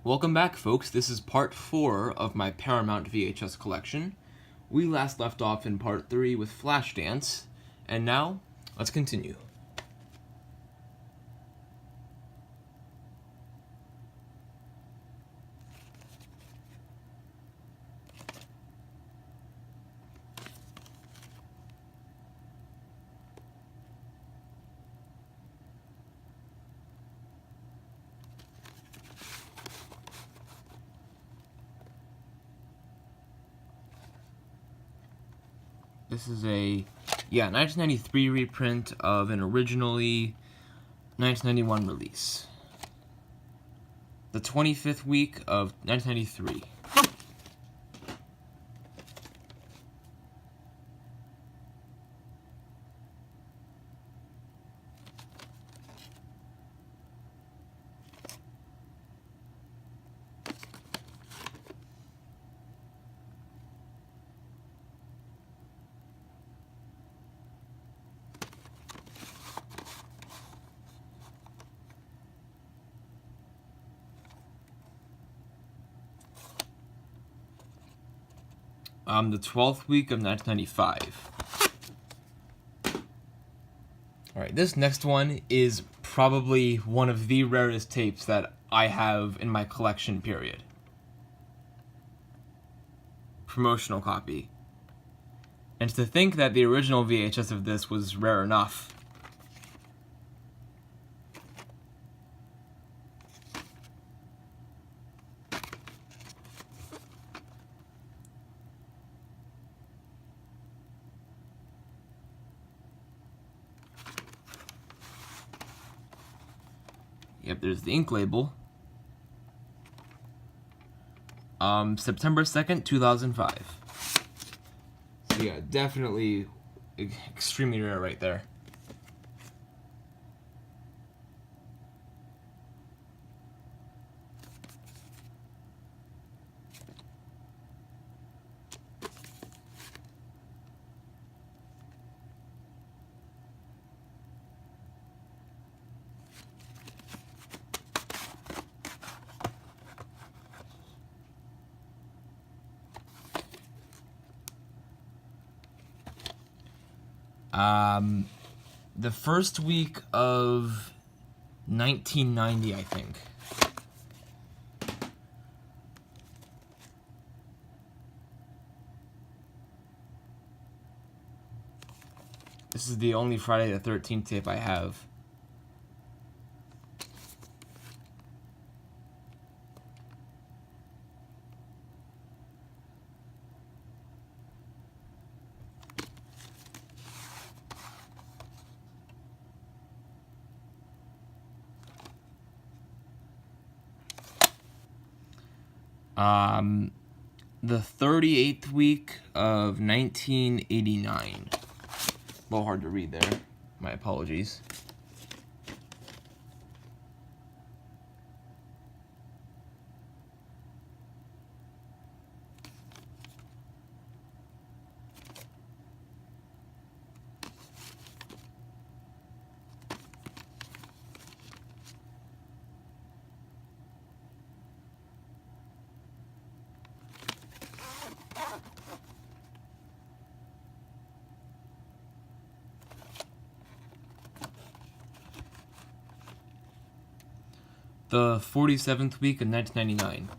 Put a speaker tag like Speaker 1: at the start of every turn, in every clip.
Speaker 1: Welcome back, folks. This is part 4 of my Paramount VHS collection. We last left off in part 3 with Flashdance, and now, let's continue. This is a 1993 reprint of an originally 1991 release. The 25th week of 1993. The 12th week of 1995. Alright, this next one is probably one of the rarest tapes that I have in my collection, period. Promotional copy. And to think that the original VHS of this was rare enough. Yep, there's the ink label. September 2nd, 2005. So yeah, definitely extremely rare right there. The first week of 1990, I think. This is the only Friday the 13th tape I have. The 38th week of 1989. A little hard to read there. My apologies. The 47th week of 1999.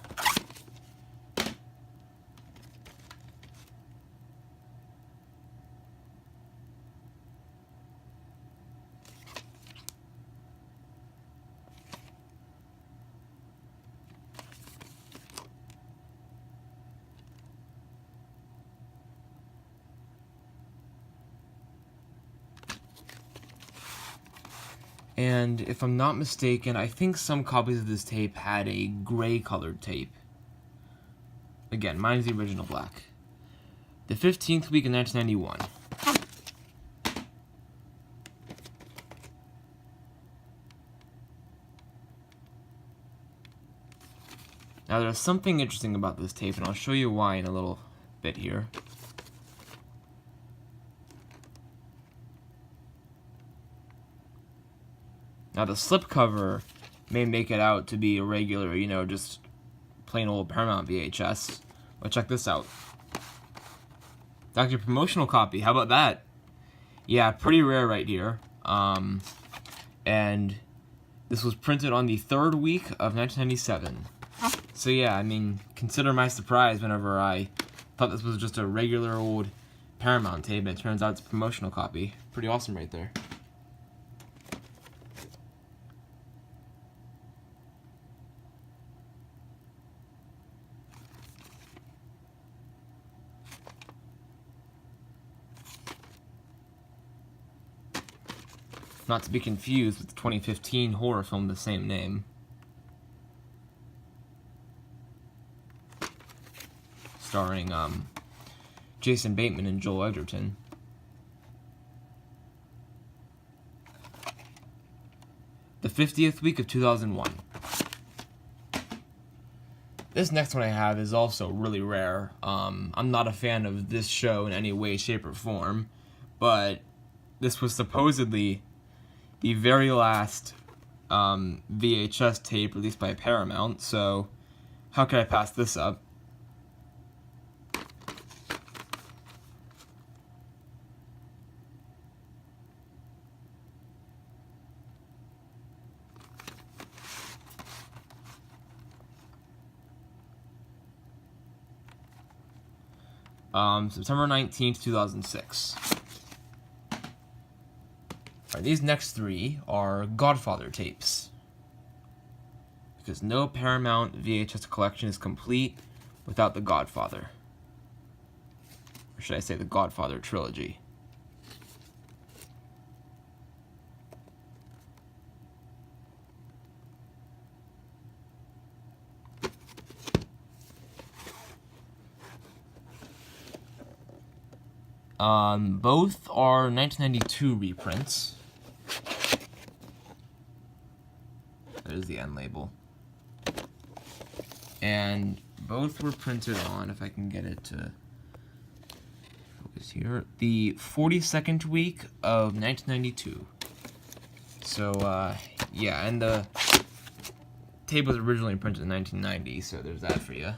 Speaker 1: And if I'm not mistaken, I think some copies of this tape had a gray colored tape. Again, mine's the original black. The 15th week of 1991. Now there's something interesting about this tape, and I'll show you why in a little bit here. Now the slipcover may make it out to be a regular, just plain old Paramount VHS. But check this out. Doctor promotional copy. How about that? Yeah, pretty rare right here. And this was printed on the 3rd week of 1997. So yeah, I mean, consider my surprise whenever I thought this was just a regular old Paramount tape, and it turns out it's a promotional copy. Pretty awesome right there. Not to be confused with the 2015 horror film of the same name. Starring Jason Bateman and Joel Edgerton. The 50th week of 2001. This next one I have is also really rare. I'm not a fan of this show in any way, shape, or form, but this was supposedly the very last VHS tape released by Paramount, so how could I pass this up? September 19th, 2006. Alright, these next 3 are Godfather tapes. Because no Paramount VHS collection is complete without The Godfather. Or should I say the Godfather trilogy. Both are 1992 reprints. There's the end label. And both were printed on, if I can get it to focus here, the 42nd week of 1992. So, yeah, and the tape was originally printed in 1990, so there's that for you.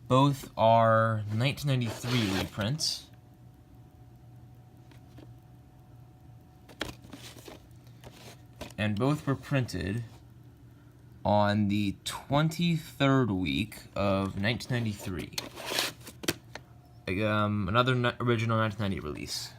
Speaker 1: Both are 1993 reprints. And both were printed on the 23rd week of 1993. Another original 1990 release.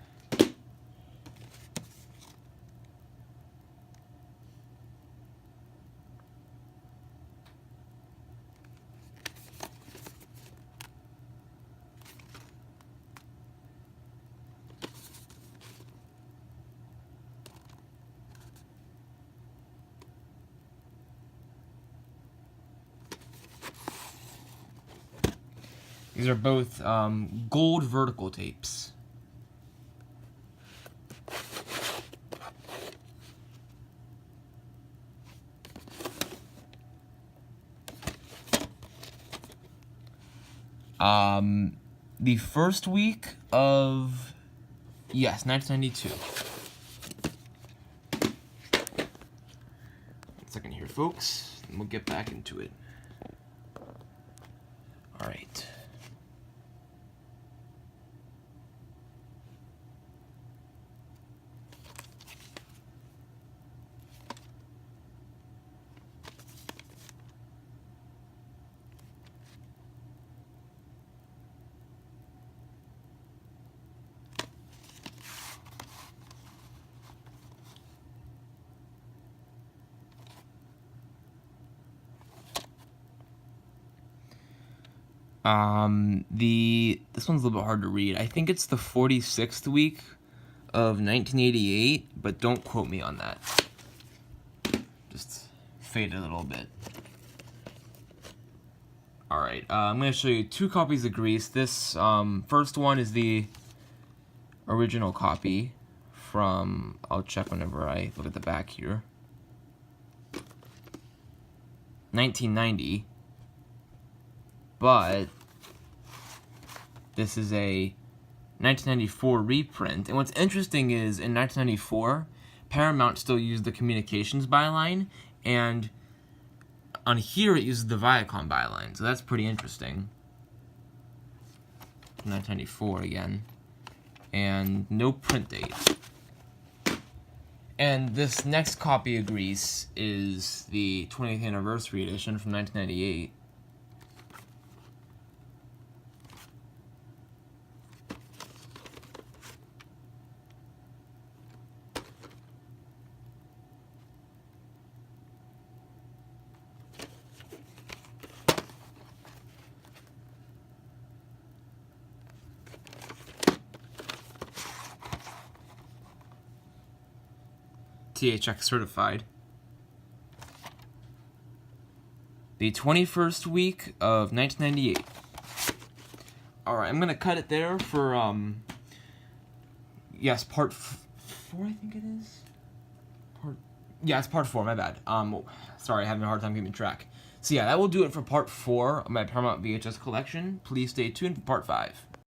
Speaker 1: These are both gold vertical tapes. The first week of, yes, 1992. 1 second here, folks, and we'll get back into it. All right. This one's a little bit hard to read. I think it's the 46th week of 1988, but don't quote me on that. Just fade it a little bit. Alright, I'm going to show you 2 copies of Grease. This first one is the original copy from, I'll check whenever I look at the back here, 1990, but this is a 1994 reprint. And what's interesting is, in 1994, Paramount still used the communications byline, and on here it uses the Viacom byline, so that's pretty interesting. 1994 again, and no print date. And this next copy of Grease is the 20th anniversary edition from 1998. THX certified. The 21st week of 1998. Alright, I'm gonna cut it there for, yes, part 4, I think it is? Yeah, it's part 4, my bad. Sorry, I'm having a hard time keeping track. So yeah, that will do it for part 4 of my Paramount VHS collection. Please stay tuned for part 5.